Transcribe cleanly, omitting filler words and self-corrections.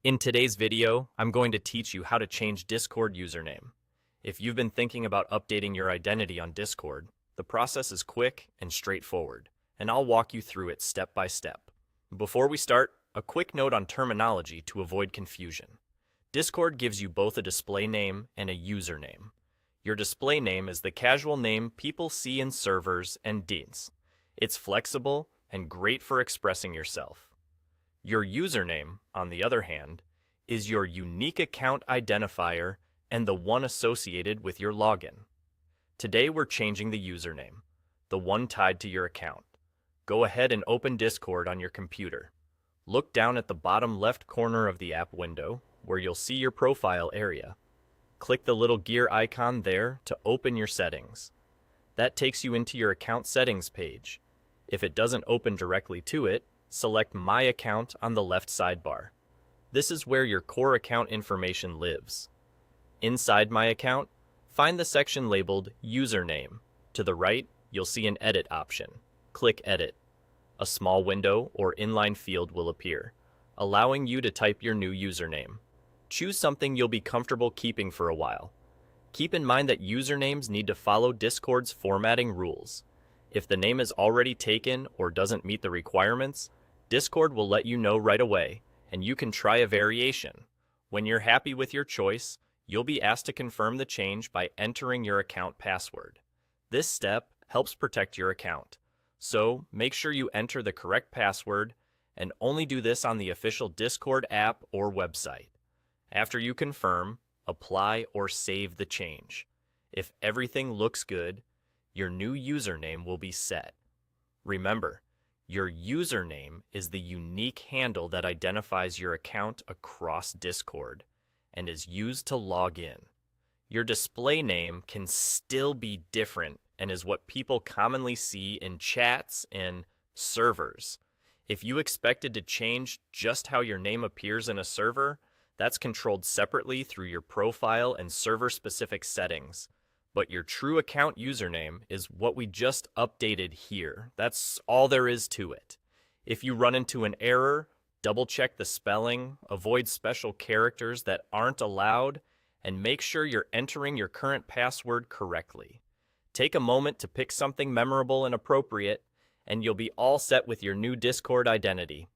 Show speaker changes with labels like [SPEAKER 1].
[SPEAKER 1] In today's video, I'm going to teach you how to change Discord username. If you've been thinking about updating your identity on Discord, the process is quick and straightforward, and I'll walk you through it step by step. Before we start, a quick note on terminology to avoid confusion. Discord gives you both a display name and a username. Your display name is the casual name people see in servers and DINs. It's flexible and great for expressing yourself. Your username, on the other hand, is your unique account identifier and the one associated with your login. Today we're changing the username, the one tied to your account. Go ahead and open Discord on your computer. Look down at the bottom left corner of the app window, where you'll see your profile area. Click the little gear icon there to open your settings. That takes you into your account settings page. If it doesn't open directly to it, select My Account on the left sidebar. This is where your core account information lives. Inside My Account, find the section labeled Username. To the right, you'll see an Edit option. Click Edit. A small window or inline field will appear, allowing you to type your new username. Choose something you'll be comfortable keeping for a while. Keep in mind that usernames need to follow Discord's formatting rules. If the name is already taken or doesn't meet the requirements, Discord will let you know right away, and you can try a variation. When you're happy with your choice, you'll be asked to confirm the change by entering your account password. This step helps protect your account, so make sure you enter the correct password and only do this on the official Discord app or website. After you confirm, apply or save the change. If everything looks good, your new username will be set. Remember, your username is the unique handle that identifies your account across Discord and is used to log in. Your display name can still be different and is what people commonly see in chats and servers. If you expected to change just how your name appears in a server, that's controlled separately through your profile and server-specific settings. But your true account username is what we just updated here. That's all there is to it. If you run into an error, double-check the spelling, avoid special characters that aren't allowed, and make sure you're entering your current password correctly. Take a moment to pick something memorable and appropriate, and you'll be all set with your new Discord identity.